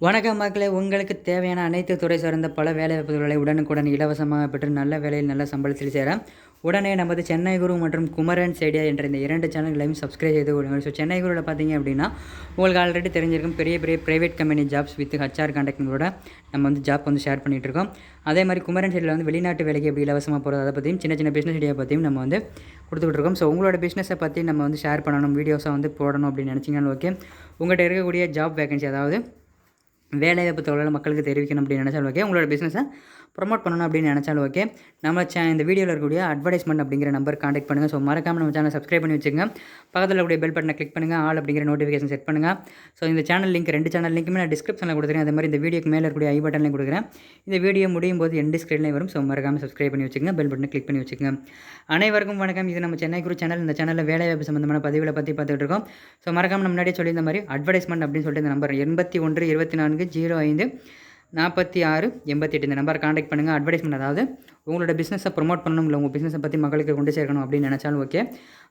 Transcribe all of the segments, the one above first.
வணக்கம் மக்களே, உங்களுக்கு தேவையான அனைத்து துறை சார்ந்த பல வேலைவாய்ப்புகளை உடனுக்குடன் இலவசமாக பெற்று நல்ல வேலையில் நல்ல சம்பளத்தில் சேர உடனே நமது சென்னை குரு மற்றும் குமரன்ஸ் ஐடியா என்ற இந்த 2 சேனல்களையும் சப்ஸ்கிரைப் செய்து கொள்ளுங்கள். ஸோ சென்னை குருவில் பார்த்தீங்க அப்படின்னா உங்களுக்கு ஆல்ரெடி தெரிஞ்சிருக்கும் பெரிய பெரிய private company jobs with HR கான்டாக்ட்களோட நம்ம வந்து ஜாப் வந்து ஷேர் பண்ணிகிட்டு இருக்கோம். அதே மாதிரி குமரன்ஸ் ஐடியில் வந்து வெளிநாட்டு வேலைக்கு எப்படி இலவசமாக போகிறது அதை பற்றியும் சின்ன சின்ன பிஸ்னஸ் ஐடியா பற்றியும் நம்ம வந்து கொடுத்துக்கிட்டு இருக்கோம். ஸோ உங்களோட பிஸ்னஸை பற்றி நம்ம வந்து ஷேர் பண்ணணும், வீடியோஸை வந்து போடணும் அப்படின்னு நினச்சிங்கன்னா ஓகே. உங்கள்கிட்ட இருக்கக்கூடிய ஜாப் வேகன்சி, அதாவது வேலைவாய்ப்பு தகவலை மக்களுக்கு தெரிவிக்கணும் அப்படின்னு நினச்சாலும் ஓகே, உங்களோட பிஸ்னஸை ப்ரொமோட் பண்ணணும் அப்படின்னு நினச்சாலும் ஓகே, நம்ம இந்த வீடியோவில் இருக்கக்கூடிய அட்வர்டைஸ்மெண்ட் அப்படிங்கிற நம்பர் காண்டாக்ட் பண்ணுங்கள். ஸோ மறக்காமல் நம்ம சேனல் சப்ஸ்கிரைப் பண்ணி வச்சுங்க. பக்கத்தில் இருக்கக்கூடிய பெல் பட்டனை கிளிக் பண்ணுங்கள், ஆல் அப்படிங்கிற நோட்டிஃபிகேஷன் செட் பண்ணுங்கள். ஸோ இந்த சேனல் லிங்க் 2 சேனல் லிங்க்குமே நான் டிஸ்கிரிப்ஷனில் கொடுக்குறேன். அதே மாதிரி இந்த வீடியோக்கு மேலே இருக்கக்கூடிய ஐ பட்டன்லையும் கொடுக்குறேன். இந்த வீடியோ முடியும் போது எண்ட் ஸ்க்ரீன்லேயும் வரும். ஸோ மறக்காமல் சப்ஸ்கிரைப் பண்ணி வச்சுங்க, பெல் பட்டனை கிளிக் பண்ணி வச்சுங்க. அனைவருக்கும் வணக்கம். இது நம்ம சென்னை குரு சேனல். இந்த சேனலில் வேலைவாய்ப்பு சம்பந்தமான பதிவுகளை பற்றி பார்த்துட்டு இருக்கோம். ஸோ மறக்காமல் முன்னாடியே சொல்லி இந்த மாதிரி அட்வர்டைஸ்மெண்ட் அப்படின்னு சொல்லிட்டு இந்த நம்பர் 81 24 05 46 88 இந்த நம்பர் காண்டாக்ட் பண்ணுங்கள். அட்வர்டைஸ்மெண்ட், அதாவது உங்களோட பிஸ்னஸை ப்ரொமோட் பண்ணணும், இல்லை உங்கள் பிஸ்னஸை பற்றி மக்களுக்கு கொண்டு சேர்க்கணும் அப்படின்னு நினச்சாலும் ஓகே,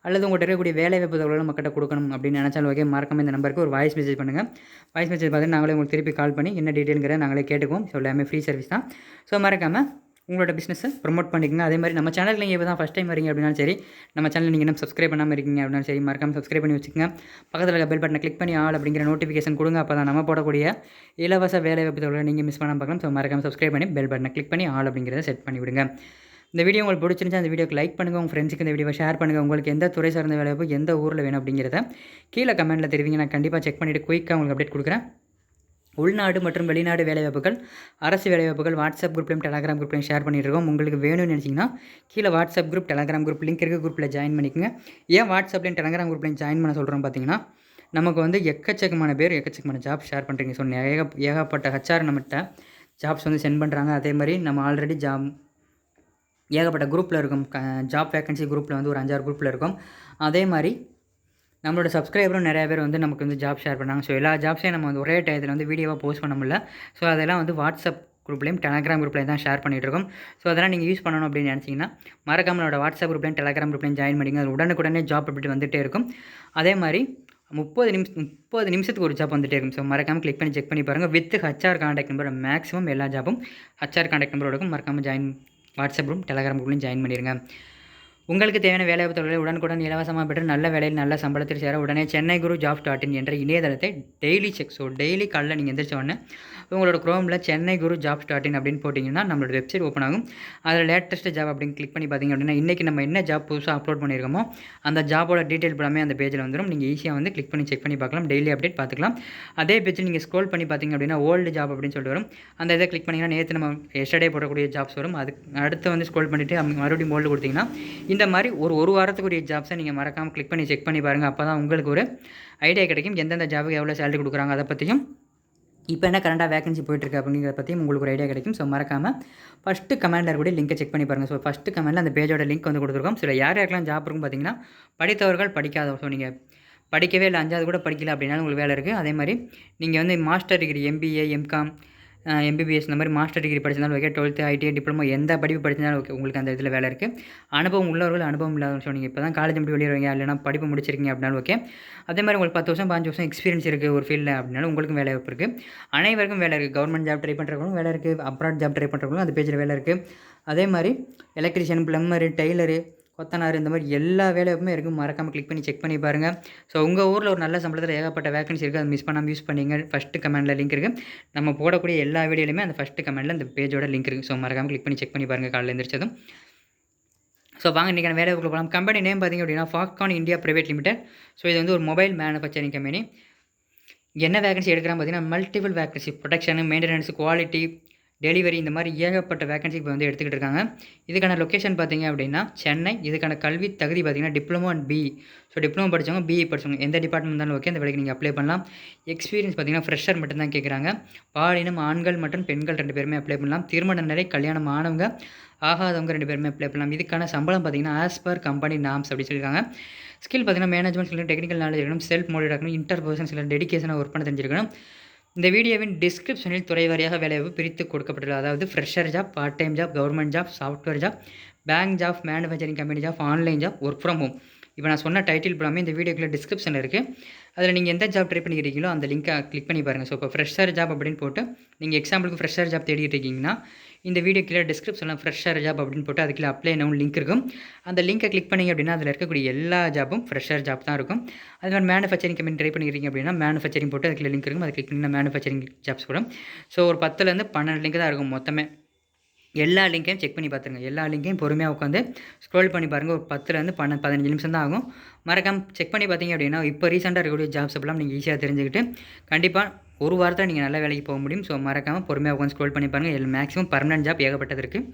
அல்லது உங்கள்கிட்ட இருக்கக்கூடிய வேலைவாய்ப்பு தகவலை மக்கள்கிட்ட கொடுக்கணும் அப்படின்னு நினச்சாலும் ஓகே, மறக்காமல் இந்த நம்பருக்கு ஒரு வாய்ஸ் மெசேஜ் பண்ணுங்கள். வாய்ஸ் மெசேஜ் பார்த்து நாங்களே உங்களுக்கு திருப்பி கால் பண்ணி என்ன டீட்டெயிலுங்கிற நாங்களே கேட்டுக்குவோம். ஸோ எல்லாமே ஃப்ரீ சர்வீஸ் தான். ஸோ மறக்காமல் உங்களோட பிஸ்னஸை ப்ரொமோட் பண்ணிக்கோங்க. அதே மாதிரி நம்ம சேனலுக்கு நீங்கள் இப்போ தான் ஃபஸ்ட் டைம் வரீங்க அப்படின்னாலும் சரி, நம்ம சேனல் நீங்கள் இன்னும் சப்ஸ்கிரைப் பண்ணாமல் இருக்கீங்க அப்படின்னாலும் சரி, மறக்காமல் சப்ஸ்கிரைப் பண்ணி வச்சுக்கோங்க. பக்கத்தில் இருக்க பெல் பட்டனை கிளிக் பண்ணி ஆல் அப்படிங்கிற நோட்டிஃபிகேஷன் கொடுங்க. அப்போ தான் நம்ம போடக்கூடிய இலவச வேலைவாய்ப்பு தகவலை நீங்கள் மிஸ் பண்ணாமல் பார்க்கலாம். ஸோ மறக்காமல் சப்ஸ்கிரைப் பண்ணி பெல் பட்டனை கிளிக் பண்ணி ஆல் அப்படிங்கிறத செட் பண்ணி விடுங்க. இந்த வீடியோ உங்களுக்கு பிடிச்சிருந்துச்சு அந்த வீடியோக்கு லைக் பண்ணுங்கள், உங்கள் ஃப்ரெண்ட்ஸுக்கு இந்த வீடியோவை ஷேர் பண்ணுங்கள். உங்களுக்கு எந்த துறை சார்ந்த வேலைவாய்ப்பு எந்த ஊரில் வேணும் அப்படிங்கிறத கீழே கமெண்ட்டில் தெரிவிங்க. நான் கண்டிப்பாக செக் பண்ணிவிட்டு குயிக்காக உங்களுக்கு அப்டேட் கொடுக்குறேன். உள்நாடு மற்றும் வெளிநாடு வேலைவாய்ப்புகள், அரசு வேலைவாய்ப்புகள் வாட்ஸ்அப் குரூப்லையும் டெலகிராம் குரூப்லையும் ஷேர் பண்ணிட்டுருக்கோம். உங்களுக்கு வேணும்னு நினச்சிங்கன்னா கீழே WhatsApp group Telegram group link இருக்குது, குரூப்பில் ஜாயின் பண்ணிக்கோங்க. ஏன் வாட்ஸ்அப்லையும் டெலகிராம் குரூப்லையும் ஜாயின் பண்ண சொல்கிறோம் பார்த்தீங்கன்னா, நமக்கு வந்து எக்கச்சக்கமான பேர் எக்கச்சக்கமான ஜாப் ஷேர் பண்ணுறீங்க. ஸோ ஏகப்பட்ட ஹச்ஆர் நம்மகிட்ட ஜாப்ஸ் வந்து சென்ட் பண்ணுறாங்க. அதே மாதிரி நம்ம ஆல்ரெடி ஏகப்பட்ட குரூப்பில் இருக்கும். ஜாப் வேகன்சி குரூப்பில் வந்து ஒரு 5-6 குரூப்பில் இருக்கும். அதே மாதிரி நம்மளோட சப்ஸ்கிரைபரும் நிறைய பேர் வந்து நமக்கு வந்து ஜாப் ஷேர் பண்ணாங்க. ஸோ எல்லா ஜாப்ஸையும் நம்ம வந்து ஒரே டயத்தில் வந்து வீடியோவாக போஸ்ட் பண்ண முடியல. ஸோ அதெல்லாம் வந்து வாட்ஸ்அப் குரூப்லேயும் டெலகிராம் குரூப்லேயும் தான் ஷேர் பண்ணிகிட்ருக்கோம். ஸோ அதெல்லாம் நீங்கள் யூஸ் பண்ணணும் அப்படின்னு நினச்சிங்கன்னா மறக்காம நம்மளோட வாட்ஸ்அப் குரூப்லையும் டெலகிராம் குரூப்லையும் ஜாயின் பண்ணிங்க. அது உடனுக்குடனே ஜாப் அப்டேட் வந்துகிட்டே இருக்கும். அதே மாதிரி 30 நிமிஷத்துக்கு ஒரு ஜாப் வந்துகிட்டே இருக்கும். ஸோ மறக்காமல் கிளிக் பண்ணி செக் பண்ணி பாருங்கள். With HR contact number, maximum எல்லா ஜாப்பும் ஹச்ஆர் காண்டாக்ட் நம்பரோட இருக்கும். மறக்காமல் ஜாயின் வாட்ஸ்அப் குரூப் டெலகிராம் குரூப்லையும் ஜாயின் பண்ணிடுங்க. உங்களுக்கு தேவையான வேலைவாய்ப்பு தகவலை உடனுக்குடன் இலவசமாக பெற்று நல்ல வேலையில் நல்ல சம்பளத்தில் சேர உடனே சென்னை குரு ஜாப்ஸ்.in என்ற இணையதளத்தை டெய்லி செக். ஸோ டெய்லி காலையில் நீங்கள் எந்திரிச்ச உடனே உங்களோட குரோமில் சென்னை குரு ஜாப்ஸ்.in அப்படின்னு போட்டிங்கன்னா நம்மளோட வெப்சைட் ஓப்பன் ஆகும். அதில் லேட்டஸ்ட் ஜாப் அப்படின்னு கிளிக் பண்ணி பார்த்தீங்க அப்படின்னா இன்றைக்கி நம்ம என்ன ஜாப் புதுசாக அப்லோட் பண்ணியிருக்கோமோ அந்த ஜாபோட டீட்டெயில் எல்லாமே அந்த பேஜில் வந்துடும். நீங்கள் ஈஸியாக வந்து கிளிக் பண்ணி செக் பண்ணி பார்க்கலாம், டெய்லி அப்டேட் பார்த்துக்கலாம். அதே பேஜில் நீங்கள் ஸ்க்ரோல் பண்ணி பார்த்தீங்க அப்படின்னா ஓல்டு ஜாப் அப்படின்னு சொல்லிட்டு வரும். அந்த இதை கிளிக் பண்ணிங்கன்னா நேற்று நம்ம எஸ்டர்டே போடக்கூடிய ஜாப்ஸ் வரும். அதுக்கு அடுத்து வந்து ஸ்க்ரோல் பண்ணிவிட்டு மறுபடியும் ஓல்டு கொடுத்தீங்கன்னா இந்த மாதிரி ஒரு வாரத்துக்குரிய ஜாப்ஸை நீங்கள் மறக்காமல் கிளிக் பண்ணி செக் பண்ணி பாருங்கள். அப்போ தான் உங்களுக்கு ஒரு ஐடியா கிடைக்கும், எந்தெந்த ஜாபுக்கு எவ்வளோ சேலரி கொடுக்குறாங்க அதை பற்றியும், இப்போ என்ன கரண்டாக வேகன்சி போயிட்டுருக்கு அப்படிங்கிறத பற்றியும் உங்களுக்கு ஒரு ஐடியா கிடைக்கும். ஸோ மறக்காமல் ஃபஸ்ட்டு கமெண்டில் இருக்கக்கூடிய லிங்கை செக் பண்ணி பாருங்கள். ஸோ ஃபஸ்ட்டு கமெண்டில் அந்த பேஜோட லிங்க் வந்து கொடுத்துருக்கோம். சில யாருக்கெல்லாம் ஜாப் இருக்கும் பார்த்தீங்கன்னா படித்தவர்கள், படிக்காதவர்கள். ஸோ நீங்கள் படிக்கவே இல்லை, 5வது கூட படிக்கல அப்படின்னாலும் உங்களுக்கு வேலை இருக்குது. அதே மாதிரி நீங்கள் வந்து master degree MBA MCom MBBS இந்த மாதிரி மாஸ்டர் டிகிரி படிச்சிருந்தாலும் ஓகே, 12th ITI டிப்ளமோ எந்த படிப்பு படிச்சிருந்தாலும் ஓகே, உங்களுக்கு அந்த இதில் வேலை இருக்குது. அனுபவம் உள்ளவர்கள், அனுபவம் இல்லாத ஸோ நீங்கள் இப்போ தான் காலேஜ் மட்டும் வெளியே வரீங்க, இல்லைனா படிப்பு முடிச்சிருக்கீங்க அப்படின்னாலும் ஓகே. அதே மாதிரி உங்களுக்கு 10 வருஷம் 5 வருஷம் எக்ஸ்பீரியன்ஸ் இருக்குது ஒரு ஃபீல்டில் அப்படின்னாலும் உங்களுக்கும் வேலை வாய்ப்பு இருக்குது. அனைவருக்கும் வேலை இருக்குது. கவர்மெண்ட் ஜாப் ட்ரை பண்ணுறவங்களும் வேலை இருக்குது, அப்ராட் ஜாப் ட்ரை பண்ணுறவங்களும் அந்த பேஜில் வேலை இருக்குது. அதே மாதிரி எலக்ட்ரிஷியன், பிளம்பரு, டெய்லரு, கொத்தனார் இந்த மாதிரி எல்லா வேலையுமே இருக்கும். மறக்காமல் கிளிக் பண்ணி செக் பண்ணி பாருங்கள். ஸோ உங்கள் ஊரில் ஒரு நல்ல சம்பளத்தில் ஏகப்பட்ட வேகன்சி இருக்குது, அதை மிஸ் பண்ணாமல் யூஸ் பண்ணிங்க. ஃபஸ்ட்டு கமெண்டில் லிங்க் இருக்குது. நம்ம போடக்கூடிய எல்லா வீடியோலையுமே அந்த ஃபஸ்ட்டு கமெண்டில் அந்த பேஜோட லிங்க் இருக்குது. ஸோ மறக்காமல் கிளிக் பண்ணி செக் பண்ணி பாருங்கள் காலையில் எழுந்திரிச்சதும். ஸோ வாங்க இன்றைக்கான வேலைவாய்ப்புக்கு போகலாம். கம்பெனி நேம் பார்த்திங்க அப்படின்னா Foxconn India private limited. So இது வந்து ஒரு மொபைல் மேனுஃபேக்சரிங் கம்பெனி. என்ன வேகன்சி எடுக்கிறான்னு பார்த்தீங்கன்னா multiple vacancy, production, maintenance, quality, delivery இந்த மாதிரி ஏகப்பட்ட வேகன்சி இப்போ வந்து எடுத்துக்கிட்டு இருக்காங்க. இதுக்கான லொக்கேஷன் பார்த்திங்க அப்படின்னா சென்னை. இதுக்கான கல்வி தகுதி பார்த்திங்கன்னா diploma and BE. So diploma படித்தவங்க, BE படித்தவங்க எந்த டிபார்ட்மெண்ட் இருந்தாலும் ஓகே, அந்த வேலைக்கு நீங்கள் அப்ளை பண்ணலாம். எக்ஸ்பீரியன்ஸ் பார்த்திங்கன்னா ஃப்ரெஷர் மட்டும்தான் கேட்குறாங்க. பாலினம் ஆண்கள் மற்றும் பெண்கள் 2 பேருமே அப்ளை பண்ணலாம். திருமண நிலை, கல்யாணம் ஆனவங்க ஆகாதவங்க 2 பேருமே அப்ளை பண்ணலாம். இதுக்கான சம்பளம் பார்த்திங்கன்னா ஆஸ் பர் கம்பெனி நாம்ஸ் அப்படி சொல்லியிருக்காங்க. ஸ்கில் பார்த்திங்கன்னா மேனேஜ்மெண்ட் ஸ்கில், டெக்னிக்கல் நாலேஜ் இருக்கணும், செல்ஃப் மோட்டிவேட் இருக்கணும், இன்டர்பர்சன் சில டெடிகேஷனாக ஒர்க் பண்ண தெரிஞ்சிருக்கணும். இந்த வீடியோவின் டிஸ்கிரிப்ஷனில் துறை வாரியாக வேலைவாய்ப்பு பிரித்து கொடுக்கப்பட்டுள்ளது. அதாவது fresher job, part time job, government job, software job, bank job, manufacturing company job, online job, work from home இப்போ நான் சொன்ன டைட்டில் எல்லாமே இந்த வீடியோக்குள்ள டிஸ்கிரிப்ஷனில் இருக்குது. அதில் நீங்கள் எந்த ஜாப் ட்ரை பண்ணிக்கிறீங்களோ அந்த லிங்க்கை கிளிக் பண்ணி பாருங்கள். ஸோ இப்போ ஃப்ரெஷர் ஜாப் அப்படின்னு போட்டு நீங்கள் எக்ஸாம்பிளுக்கு ஃப்ரெஷர் ஜாப் தேடிட்டு இருக்கீங்கன்னா இந்த வீடியோ கீழே டிஸ்கிரிப்ஷனில் ஃப்ரெஷர் ஜாப் அப்படின்னு போட்டு அதுக்குள்ளே அப்ளை நவுன் லிங்க் இருக்கும். அந்த லிங்கை கிளிக் பண்ணிங்க அப்படின்னா அதில் இருக்கக்கூடிய எல்லா ஜாப்பும் ஃப்ரெஷர் ஜாப் தான் இருக்கும். அது மாதிரி மேனுஃபேக்சரிங் கம்பெனி ட்ரை பண்ணிக்கிறீங்க அப்படின்னா மேனுஃபேக்சரிங் போட்டு அதுக்குள்ள லிங்க் இருக்கும். அதை கிளிக் பண்ணிங்கன்னா மேனுஃபேக்சரிங் ஜாப்ஸ் வரும். ஸோ ஒரு 10லேருந்து 12 லிங்க் தான் இருக்கும் மொத்தமே. எல்லா லிங்க்கையும் செக் பண்ணி பார்த்துருங்க. எல்லா லிங்க்கையும் பொறுமையாக உட்காந்து ஸ்க்ரோல் பண்ணி பாருங்கள். ஒரு 10லேருந்து 15 நிமிஷம் தான் ஆகும். மறக்காமல் செக் பண்ணி பார்த்தீங்க அப்படின்னா இப்போ ரீசெண்டாக இருக்கக்கூடிய ஜாப்ஸ் எல்லாம் நீங்கள் ஈஸியாக தெரிஞ்சுக்கிட்டு கண்டிப்பாக ஒரு வாரத்தில் நீங்கள் நல்ல வேலைக்கு போக முடியும். ஸோ மறக்காமல் பொறுமையாக உட்காந்து ஸ்க்ரோல் பண்ணி பாருங்கள். மேக்ஸிமம் பர்மனன்ட் ஜாப் ஏகப்பட்டது இருக்குது.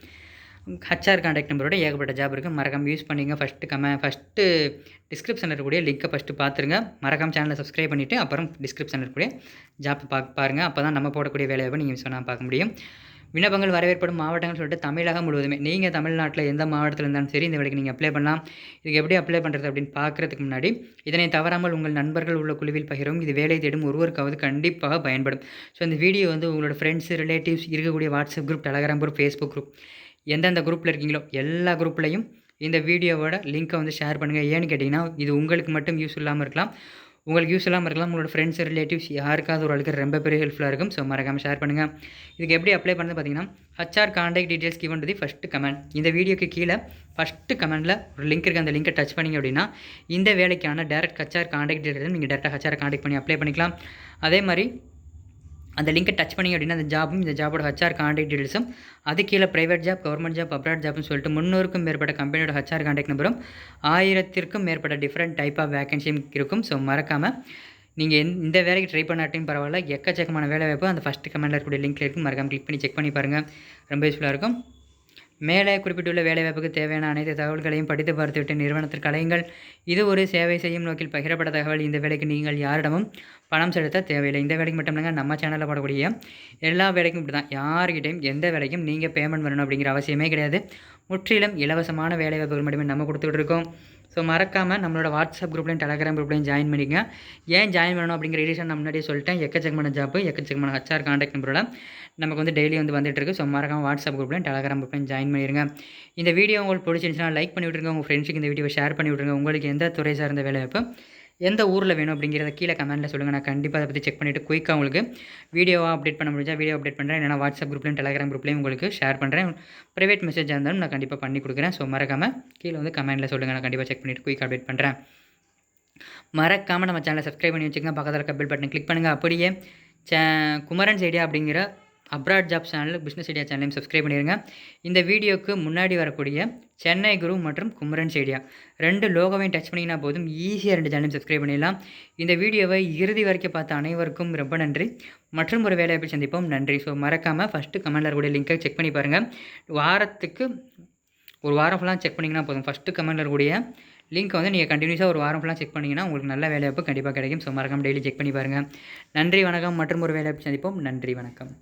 ஹச்ஆர் கான்டாக்ட் நம்பரோட ஏகப்பட்ட ஜாப் இருக்குது. மறக்காமல் யூஸ் பண்ணிங்க. ஃபஸ்ட்டு டிஸ்கிரிப்ஷனில் இருக்கக்கூடிய லிங்க்கை ஃபஸ்ட்டு பார்த்துருங்க. மறக்காமல் சேனலை சப்ஸ்கிரைப் பண்ணிவிட்டு அப்புறம் டிஸ்கிரிப்ஷனில் இருக்கக்கூடிய ஜாப் பாருங்கள். அப்போ தான் நம்ம போடக்கூடிய வேலையை நீங்கள் மிஸ் பண்ணாமல் பார்க்க முடியும். விண்ணப்பங்கள் வரவேற்படும் மாவட்டங்கள் சொல்லிட்டு தமிழகம் முழுவதுமே நீங்கள் தமிழ்நாட்டில் எந்த மாவட்டத்தில் இருந்தாலும் சரி இந்த வேலைக்கு நீங்கள் அப்ளை பண்ணலாம். இதுக்கு எப்படி அப்ளை பண்ணுறது அப்படின்னு பார்க்குறதுக்கு முன்னாடி இதனை தவறாமல் உங்கள் நண்பர்கள் உள்ள குழுவில் பகிரவும். இது வேலை தேடும் ஒருவருக்காவது கண்டிப்பாக பயன்படும். ஸோ இந்த வீடியோ உங்களோட ஃப்ரெண்ட்ஸு ரிலேட்டிவ்ஸ் இருக்கக்கூடிய WhatsApp group, Telegram group, Facebook group எந்தெந்த குரூப்பில் இருக்கீங்களோ எல்லா குரூப்லையும் இந்த வீடியோவோட லிங்க்கை ஷேர் பண்ணுங்கள். ஏன்னு கேட்டிங்கன்னா இது உங்களுக்கு மட்டும் யூஸ் இல்லாமல் இருக்கலாம், உங்களுக்கு யூஸ் இல்லாமல் இருக்கலாம். உங்களோட ஃப்ரெண்ட்ஸ் ரிலேட்டிவ்ஸ் யாருக்காவது ஒரு ஆளுக்கு ரொம்ப பெரிய ஹெல்ப்ஃபுல்லாக இருக்கும். ஸோ மறக்காமல் ஷேர் பண்ணுங்கள். இதுக்கு எப்படி அப்ளை பண்ணுறது பார்த்தீங்கன்னா HR contact details given the first comment. இந்த வீடியோக்கு கீழே ஃபஸ்ட்டு கமெண்ட்டில் ஒரு லிங்க் இருக்குது. அந்த லிங்கை டச் பண்ணிங்க அப்படின்னா இந்த வேலைக்கான டேரக்ட் ஹச்ஆர் கான்டாக்ட் டீட்டெயில்ஸ் நீங்கள் டேரெக்டாக ஹச்ஆர் கான்டாக்ட் பண்ணி அப்ளை பண்ணிக்கலாம். அதே மாதிரி அந்த லிங்கை டச் பண்ணிங்க அப்படின்னா அந்த ஜாபும் இந்த ஜாபோட ஹச்ஆர் கான்டாக்ட் டீட்டெயில்ஸும் அது கீழே private job, government job, abroad ஜாப்னு சொல்லிட்டு 300க்கும் மேற்பட்ட கம்பெனியோட ஹச்ஆர் கான்டாக்ட் நம்பரும் 1000க்கும் மேற்பட்ட டிஃப்ரெண்ட் டைப் ஆஃப் வேகன்சியும் இருக்கும். ஸோ மறக்காமல் நீங்கள் இந்த வேலைக்கு ட்ரை பண்ணாட்டையும் பரவாயில்ல, எக்கச்சக்கமான வேலை வாய்ப்பு அந்த ஃபஸ்ட்டு கமெண்டில் இருக்கக்கூடிய லிங்க்கில் இருக்கும். மறக்காமல் கிளிக் பண்ணி செக் பண்ணி பாருங்கள். ரொம்ப யூஸ்ஃபுல்லாக இருக்கும். மேலே குறிப்பிட்டுள்ள வேலைவாய்ப்புக்கு தேவையான அனைத்து தகவல்களையும் படித்து பார்த்துவிட்டு நிறுவனத்திற்கு அழையுங்கள். இது ஒரு சேவை செய்யும் நோக்கில் பகிரப்பட்ட தகவல். இந்த வேலைக்கு நீங்கள் யாரிடமும் பணம் செலுத்த தேவையில்லை. இந்த வேலைக்கு மட்டும் இல்லைங்க, நம்ம சேனலில் போடக்கூடிய எல்லா வேலைக்கும் இப்படி தான். யார்கிட்டையும் எந்த வேலைக்கும் நீங்கள் பேமெண்ட் பண்ணணும் அப்படிங்கிற அவசியமே கிடையாது. முற்றிலும் இலவசமான வேலைவாய்ப்புகள் மட்டுமே நம்ம கொடுத்துட்டு இருக்கோம். ஸோ மறக்காமல் நம்மளோட வாட்ஸ்அப் குரூப்லையும் டெலகிராம் குரூப்லையும் ஜாயின் பண்ணிங்க. ஏன் ஜாயின் பண்ணணும் அப்படிங்கிற ரீசன் நான் முன்னாடியே சொல்லிட்டேன். எக்கச்சக்கமான ஜாப்பு, எக்கச்சக்கமான ஹச்ஆர் கான்டாக்ட் நம்பரோட நமக்கு டெய்லி வந்துட்டுருக்கு. ஸோ மறக்காமல் வாட்ஸ்அப் குரூப்லையும் டெலகிராம் குரூப்லையும் ஜாயின் பண்ணிடுங்க. இந்த வீடியோ உங்களுக்கு பிடிச்சிருந்துச்சுன்னா லைக் பண்ணி விட்ருங்க. உங்கள் ஃப்ரெண்ட்ஸுக்கு இந்த வீடியோவை ஷேர் பண்ணி விட்ருங்க. உங்களுக்கு எந்த துறை சார்ந்த வேலைவாய்ப்பு எந்த ஊரில் வேணும் அப்படிங்கிறத கீழே கமெண்ட்டில் சொல்லுங்கள். நான் கண்டிப்பாக அதை பற்றி செக் பண்ணிவிட்டு குயிக்காக உங்களுக்கு வீடியோவாக அப்டேட் பண்ண முடிஞ்சால் வீடியோ அப்டேட் பண்ணுறேன். இல்லைனா வாட்ஸ்அப் குரூப்லையும் டெலகிராம் குரூப்லையும் உங்களுக்கு ஷேர் பண்ணுறேன். ப்ரைவேட் மெசேஜாக இருந்தாலும் நான் கண்டிப்பாக பண்ணி கொடுக்குறேன். ஸோ மறக்காமல் கீழே கமெண்ட்டில் சொல்லுங்கள். நான் கண்டிப்பாக செக் பண்ணிவிட்டு குயிக்காக அப்டேட் பண்ணுறேன். மறக்காமல் நம்ம சேனலை சப்ஸ்கிரைப் பண்ணி வச்சுக்கோங்க. பக்கத்தில் இருக்க பெல் பட்டனை கிளிக் பண்ணுங்கள். அப்படியே குமரன்ஸ் ஐடியா அப்படிங்கிற abroad job channel, business idea சேனலையும் சப்ஸ்கிரைப் பண்ணிடுங்க. இந்த வீடியோக்கு முன்னாடி வரக்கூடிய சென்னை குரு மற்றும் குமரன்ஸ் ஐடியா 2 லோகோவையும் டச் பண்ணிங்கன்னா போதும், ஈஸியாக 2 சேனலையும் சப்ஸ்கிரைப் பண்ணிடலாம். இந்த வீடியோவை இறுதி வரைக்கும் பார்த்த அனைவருக்கும் ரொம்ப நன்றி. மற்றும் ஒரு வேலைவாய்ப்பை சந்திப்போம். நன்றி. ஸோ மறக்காமல் ஃபஸ்ட்டு கமெண்டில் இருக்கக்கூடிய லிங்கை செக் பண்ணி பாருங்கள். வாரத்துக்கு ஒரு வாரம் ஃபுல்லாக செக் பண்ணிங்கன்னா போதும். ஃபஸ்ட்டு கமெண்டில் இருக்கக்கூடிய லிங்க் நீங்கள் கண்டினியூஸாக ஒரு வாரம் ஃபுல்லாக செக் பண்ணிங்கன்னா உங்களுக்கு நல்ல வேலைவாய்ப்பு கண்டிப்பாக கிடைக்கும். ஸோ மறக்காமல் டெய்லி செக் பண்ணி பாருங்கள். நன்றி, வணக்கம். மற்றும் ஒரு வேலைவாய்ப்பை சந்திப்போம். நன்றி, வணக்கம்.